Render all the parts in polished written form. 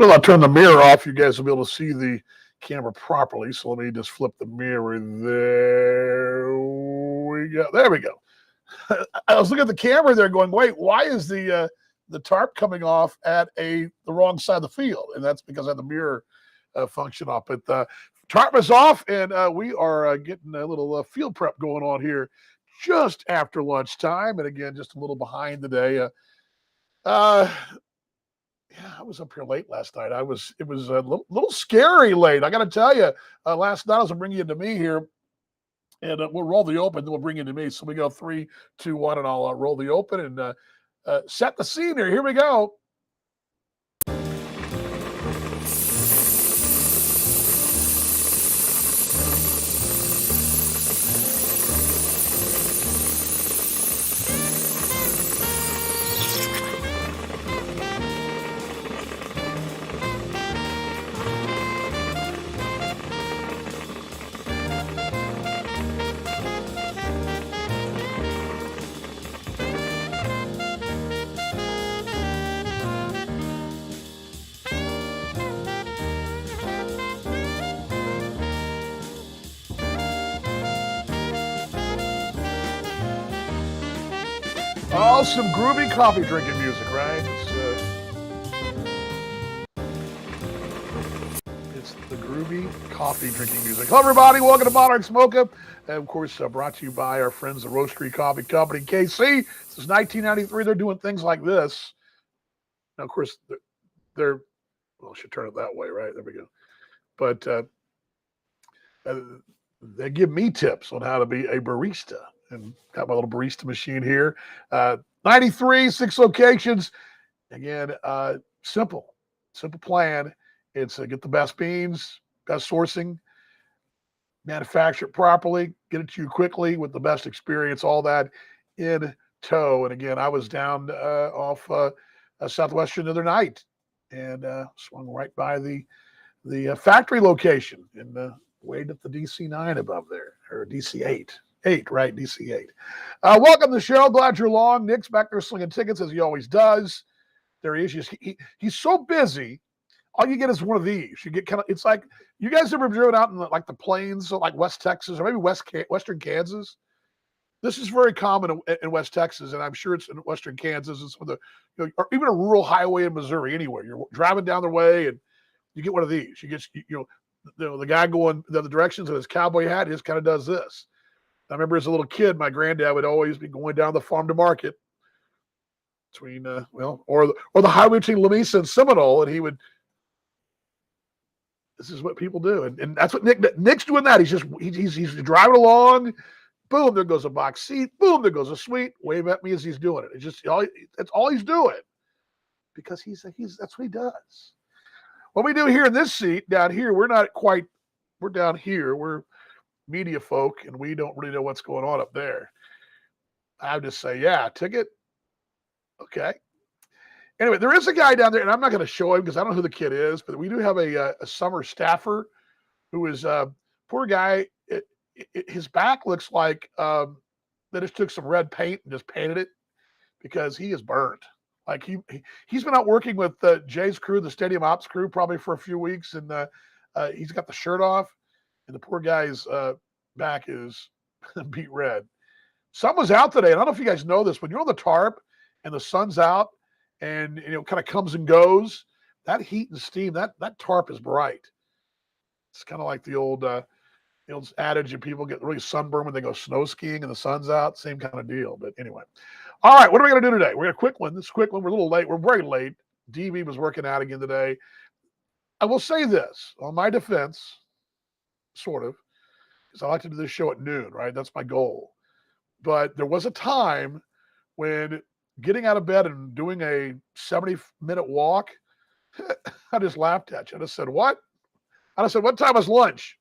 Well, I'll turn the mirror off. You guys will be able to see the camera properly. So let me just flip the mirror. There we go. There we go. I was looking at the camera there going, wait, why is the tarp coming off at the wrong side of the field? And that's because I had the mirror function off. But tarp is off, and we are getting a little field prep going on here just after lunchtime. And again, just a little behind today. Yeah, I was up here late last night. It was a little scary late. I got to tell you, last night I was bringing you to me here, and we'll roll the open, then we'll bring you to me. So we go 3, 2, 1, and I'll roll the open and set the scene here. Here we go. Oh, some groovy coffee drinking music, right? It's the groovy coffee drinking music. Hello, everybody. Welcome to Monarchs Mocha. And, of course, brought to you by our friends at Roastery Coffee Company, KC. Since 1993, they're doing things like this. Now, of course, they're well, I should turn it that way, right? There we go. But they give me tips on how to be a barista. And got my little barista machine here. 93, 6 locations. Again, simple plan. It's get the best beans, best sourcing, manufacture it properly, get it to you quickly with the best experience, all that in tow. And again, I was down off Southwestern the other night and swung right by the factory location and waited at the DC-9 above there, or DC-8. 8, right? DC-8. Welcome to the show. Glad you're along. Nick's back there slinging tickets as he always does. There he is. He's so busy. All you get is one of these. You get kind of. It's like you guys ever driven out in the plains, so like West Texas or maybe Western Kansas. This is very common in West Texas, and I'm sure it's in Western Kansas and some of the, or even a rural highway in Missouri. Anywhere you're driving down the way and you get one of these. You get the guy going the other directions in his cowboy hat. He just kind of does this. I remember as a little kid, my granddad would always be going down the farm to market between, or the highway between Lamesa and Seminole, and he would. This is what people do, and that's what Nick's doing. That he's driving along. Boom, there goes a box seat. Boom, there goes a suite. Wave at me as he's doing it. It's just that's all he's doing because he's that's what he does. What we do here in this seat down here, we're down here. We're media folk, and we don't really know what's going on up there. I would just say, yeah, ticket. Okay. Anyway, there is a guy down there, and I'm not going to show him because I don't know who the kid is, but we do have a summer staffer who is poor guy. His back looks like they just took some red paint and just painted it because he is burnt. Like he's been out working with Jay's crew, the stadium ops crew, probably for a few weeks, and he's got the shirt off. And the poor guy's back is beat red. Sun was out today. And I don't know if you guys know this. When you're on the tarp and the sun's out and kind of comes and goes, that heat and steam, that tarp is bright. It's kind of like the old adage of people get really sunburned when they go snow skiing and the sun's out. Same kind of deal. But anyway. All right, what are we going to do today? We're going to quick one. This quick one. We're a little late. We're very late. DV was working out again today. I will say this on my defense. Sort of, because I like to do this show at noon, right? That's my goal. But there was a time when getting out of bed and doing a 70-minute walk, I just laughed at you. I just said, what? I just said, what time is lunch?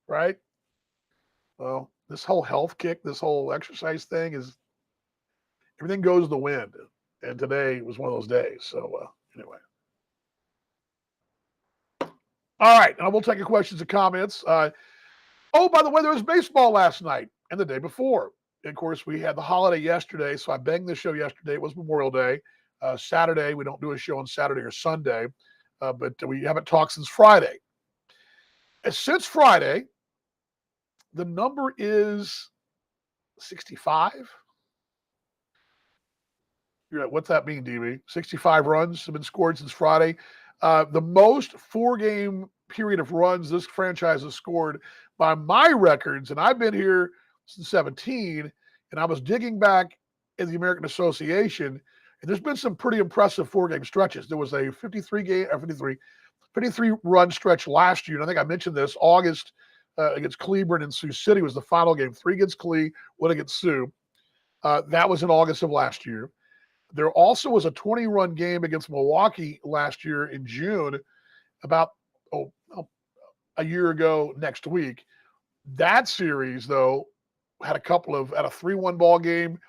Right? Well, this whole health kick, this whole exercise thing everything goes to the wind. And today was one of those days. So anyway. All right, and I will take your questions and comments. By the way, there was baseball last night and the day before. And of course, we had the holiday yesterday, so I banged the show yesterday. It was Memorial Day. Saturday, we don't do a show on Saturday or Sunday. but we haven't talked since Friday. And since Friday, the number is 65. What's that mean, DB? 65 runs have been scored since Friday. The most 4-game period of runs this franchise has scored by my records, and I've been here since 17, and I was digging back in the American Association, and there's been some pretty impressive 4-game stretches. There was a 53 run stretch last year, and I think I mentioned this. August against Cleburne and Sioux City was the final game. 3 against Cle, 1 against Sioux. That was in August of last year. There also was a 20-run game against Milwaukee last year in June, about a year ago next week. That series, though, had a 3-1 ball game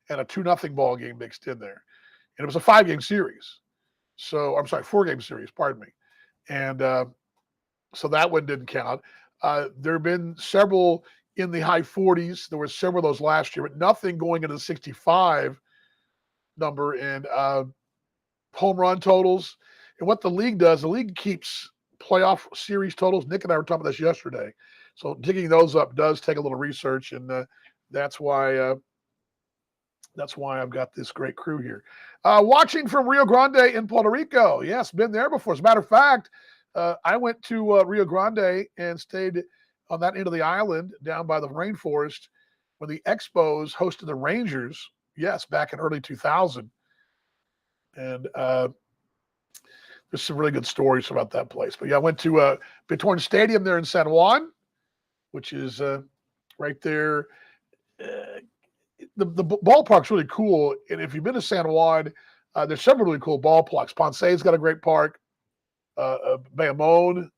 and a 2-0 ball game mixed in there. And it was a 5-game series. So, I'm sorry, 4-game series, pardon me. And so that one didn't count. There have been several in the high 40s. There were several of those last year, but nothing going into the 65 number in home run totals. And what the league does, the league keeps playoff series totals. Nick and I were talking about this yesterday. So digging those up does take a little research, and that's why I've got this great crew here. Watching from Rio Grande in Puerto Rico. Yes, been there before. As a matter of fact, I went to Rio Grande and stayed on that end of the island down by the rainforest when the Expos hosted the Rangers. Yes, back in early 2000. And there's some really good stories about that place. But yeah, I went to Bitorn Stadium there in San Juan, which is right there. The ballpark's really cool. And if you've been to San Juan, there's several really cool ballparks. Ponce's got a great park. Bayamon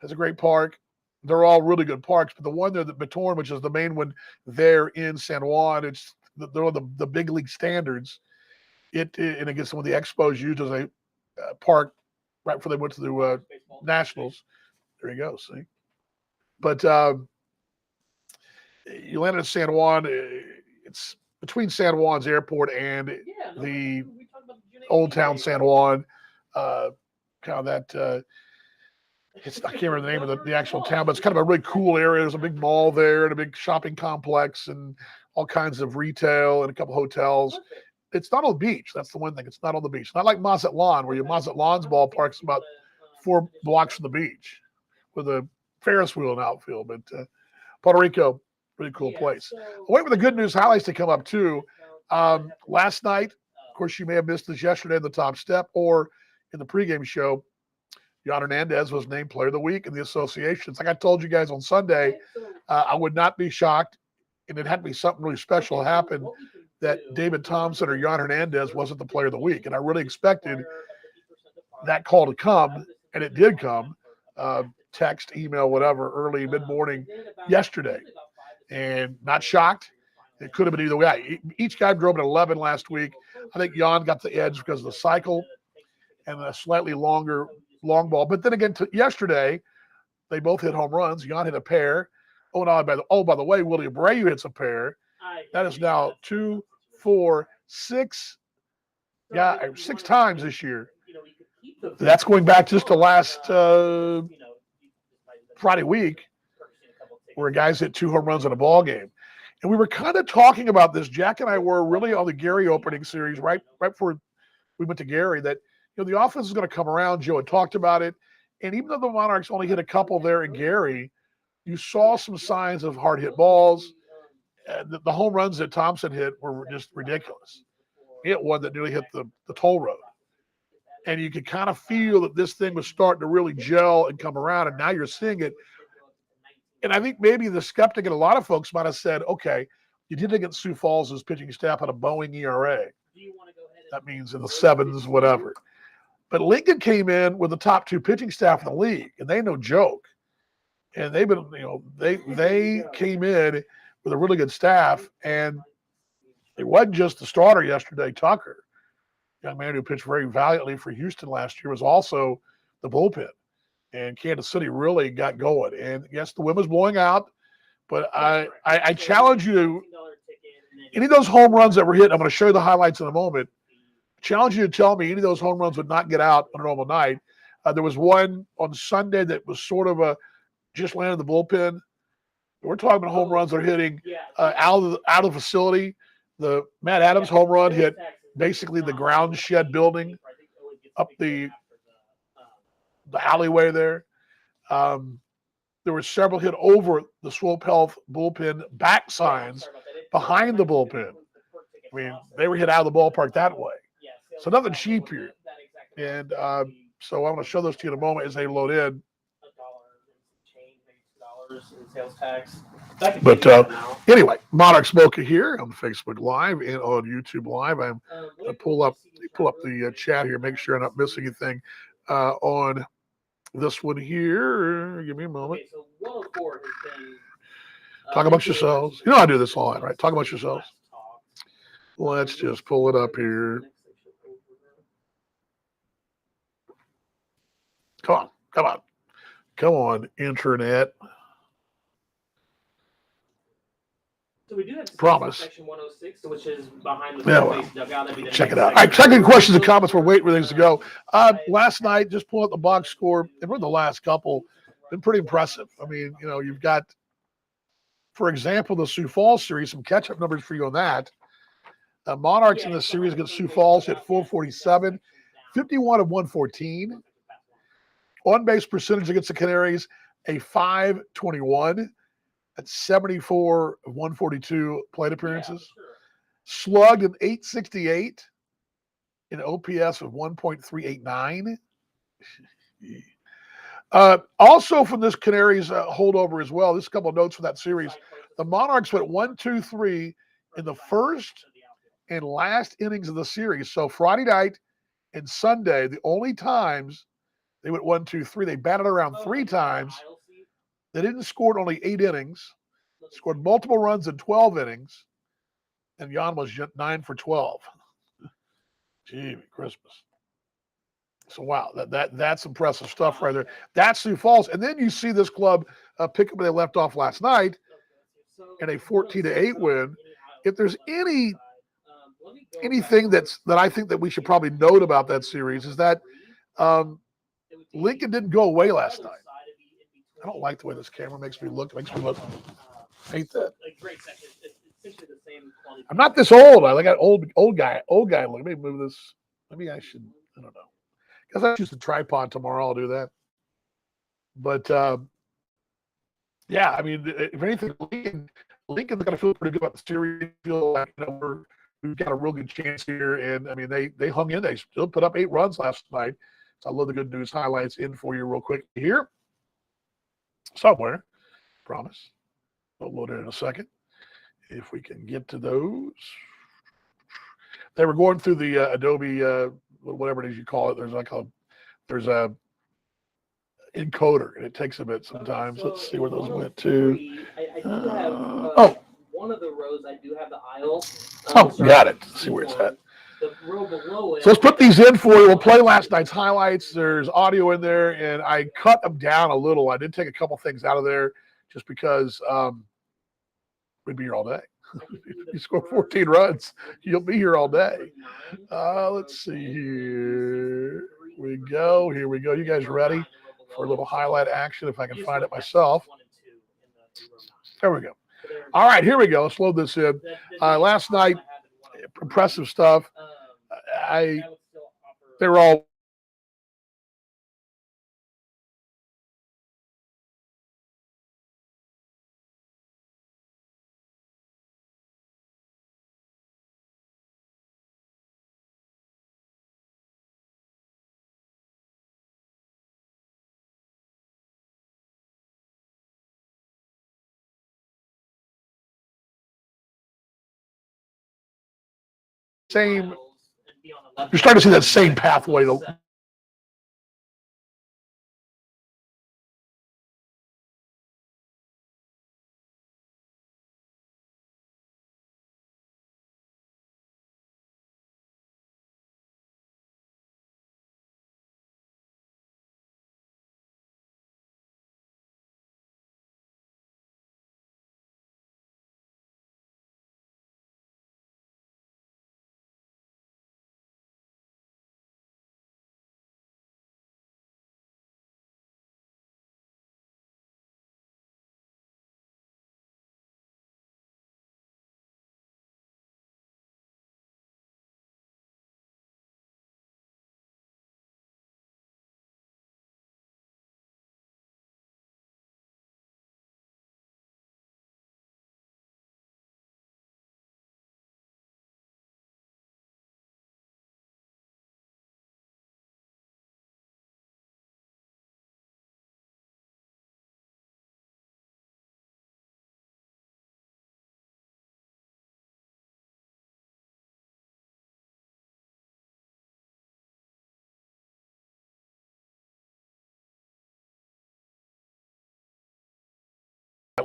has a great park. They're all really good parks. But the one there, the Bitorn, which is the main one there in San Juan, they're on the big league standards. And again, some of the Expos used as a park right before they went to the Nationals. There you go. See, but you landed in San Juan. It's between San Juan's airport and the Old Town San Juan. Kind of that. I can't remember the name of the actual town, but it's kind of a really cool area. There's a big mall there and a big shopping complex and all kinds of retail and a couple hotels. It's not on the beach. That's the one thing. It's not on the beach. Not like Mazatlan, where Mazatlan's ballpark's about 4 blocks from the beach with a Ferris wheel and outfield. But Puerto Rico, really cool place. Wait for the good news highlights to come up too. Last night, of course, you may have missed this yesterday in the top step or in the pregame show. Yon Hernandez was named Player of the Week in the associations. Like I told you guys on Sunday, I would not be shocked, and it had to be something really special happen, that David Thompson or Yon Hernandez wasn't the Player of the Week. And I really expected that call to come, and it did come. Text, email, whatever, early, mid-morning yesterday. And not shocked. It could have been either way. Each guy drove an 11 last week. I think Yon got the edge because of the cycle and a slightly longer long ball. But then again, yesterday, they both hit home runs. Yon hit a pair. By the way, Willie Abreu hits a pair. That is now 2, 4, 6. Yeah, 6 times this year. That's going back just to last Friday week, where guys hit 2 home runs in a ball game. And we were kind of talking about this. Jack and I were really on the Gary opening series right before we went to Gary, that the offense is going to come around. Joe had talked about it. And even though the Monarchs only hit a couple there in Gary, you saw some signs of hard hit balls. The home runs that Thompson hit were just ridiculous. He hit one that nearly hit the toll road. And you could kind of feel that this thing was starting to really gel and come around, and now you're seeing it. And I think maybe the skeptic and a lot of folks might have said, okay, you did against Sioux Falls' pitching staff at a Boeing ERA. That means in the 7s, whatever. But Lincoln came in with the top 2 pitching staff in the league, and they no joke. And they've been, they came in with a really good staff, and it wasn't just the starter yesterday, Tucker, young man who pitched very valiantly for Houston last year, was also the bullpen. And Kansas City really got going. And yes, the wind was blowing out, but I challenge you, any of those home runs that were hit, I'm going to show you the highlights in a moment. Challenge you to tell me any of those home runs would not get out on a normal night. There was one on Sunday that was sort of a just landed the bullpen. We're talking about home runs that are hitting out of the facility. The Matt Adams home run hit basically the ground shed building up the alleyway there. There were several hit over the Swope Health bullpen back signs behind the bullpen. I mean, they were hit out of the ballpark that way. So nothing cheap here. And so I'm going to show those to you in a moment as they load in. But anyway, Monarchs Mocha here on Facebook Live and on YouTube Live. I'm going to pull up the chat here, make sure I'm not missing anything on this one here. Give me a moment. Okay, so 104 has been. Talk amongst yourselves. You know I do this a lot, right? Talk amongst yourselves. Let's just pull it up here. Come on, internet. So we do have Promise. Section 106, which is behind the dugout. Check it out. All right, second questions and comments. We're waiting for things to go. Last night, just pull up the box score, and we're the last couple. Been pretty impressive. I mean, you've got, for example, the Sioux Falls series. Some catch-up numbers for you on that. Monarchs in the series against Sioux Falls hit 447, 51 of 114. On-base percentage against the Canaries, a 521. That's 74 of 142 plate appearances. Slugged an 868, an OPS of 1.389. Also from this Canaries holdover as well, this is a couple of notes from that series. The Monarchs went 1-2-3 in the first and last innings of the series. So Friday night and Sunday, the only times they went 1-2-3, they batted around 3 times. They didn't score only 8 innings, scored multiple runs in 12 innings, and Jan was 9 for 12. Gee, Christmas. So, wow, that's impressive stuff right there. That's Sioux Falls. And then you see this club pick up where they left off last night in a 14-8 win. If there's anything that I think that we should probably note about that series is that Lincoln didn't go away last night. I don't like the way this camera makes me look. It makes me look. I hate that. I'm not this old. I got old guy look. Let me move this. Maybe I should. I don't know. Because I use the tripod tomorrow. I'll do that. But yeah, I mean, if anything, Lincoln's going to feel pretty good about the series. Feel like we've got a real good chance here. And I mean, they hung in. They still put up 8 runs last night. So I love the good news highlights in for you real quick here. Somewhere, promise. I'll load it in a second. If we can get to those. They were going through the Adobe, whatever it is you call it. There's a encoder, and it takes a bit sometimes. So let's see where those went to. I do have one of the rows. I do have the aisle. Got it. Let's see where it's at. The row below it. So let's put these in for you. We'll play last night's highlights. There's audio in there, and I cut them down a little. I did take a couple things out of there just because we'd be here all day. You score 14 runs, you'll be here all day. Let's see here. We go. Here we go. You guys ready for a little highlight action if I can find it myself? There we go. All right, here we go. Let's load this in. Last night, impressive stuff. They were all same. You're starting to see that same pathway.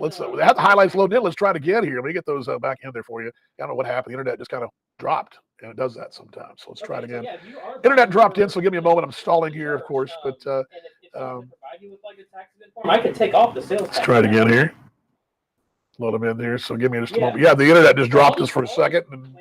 Let's have the highlights loaded in. Let's try it again here. Let me get those back in there for you. I don't know what happened. The internet just kind of dropped, and it does that sometimes. So let's try it again. So yeah, if you are Internet dropped in, so give me a moment. I'm stalling here, of course, but and if someone could provide you with like a tax exempt form, I could take off the sales tax. let's try it again here. Load them in there. So give me just a moment. Yeah, the internet just dropped us for a second. And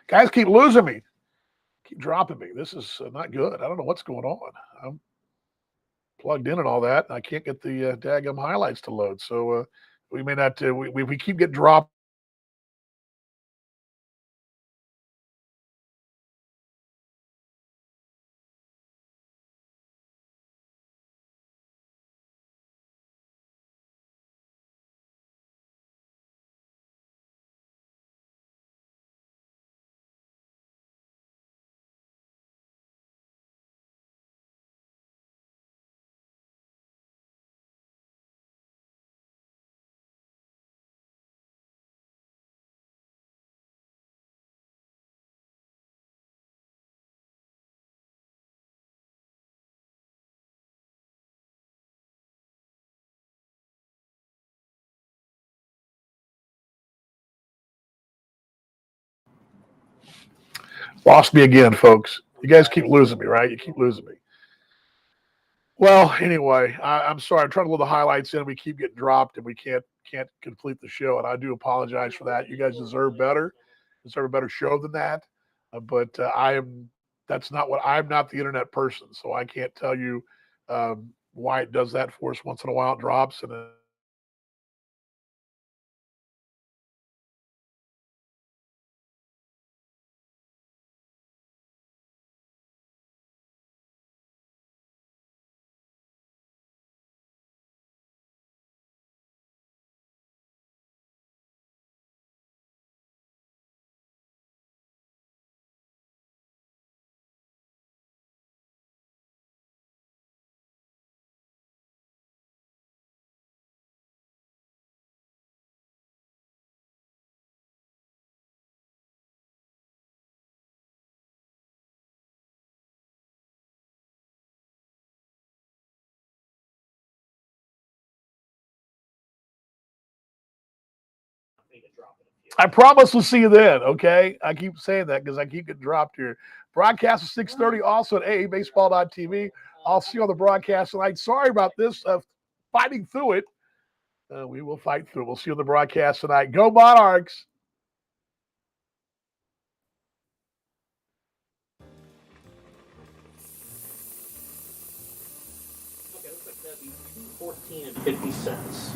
guys keep losing me. Keep dropping me. This is not good. I don't know what's going on. I'm plugged in and all that. And I can't get the daggum highlights to load. So we may not. We keep getting dropped. Lost me again, folks. You guys keep losing me, right? You keep losing me. Well, anyway, I'm sorry. I'm trying to load the highlights in. We keep getting dropped, and we can't complete the show. And I do apologize for that. You guys deserve better. Deserve a better show than that. But I am. That's not what I'm not the internet person, so I can't tell you why it does that for us once in a while. It drops and. I promise we'll see you then, okay? I keep saying that because I keep getting dropped here. Broadcast at 6:30, also at aabaseball.tv. I'll see you on the broadcast tonight. Sorry about this, fighting through it. We will fight through it. We'll see you on the broadcast tonight. Go Monarchs! Okay, looks like that'd be $2.14 and 50 cents.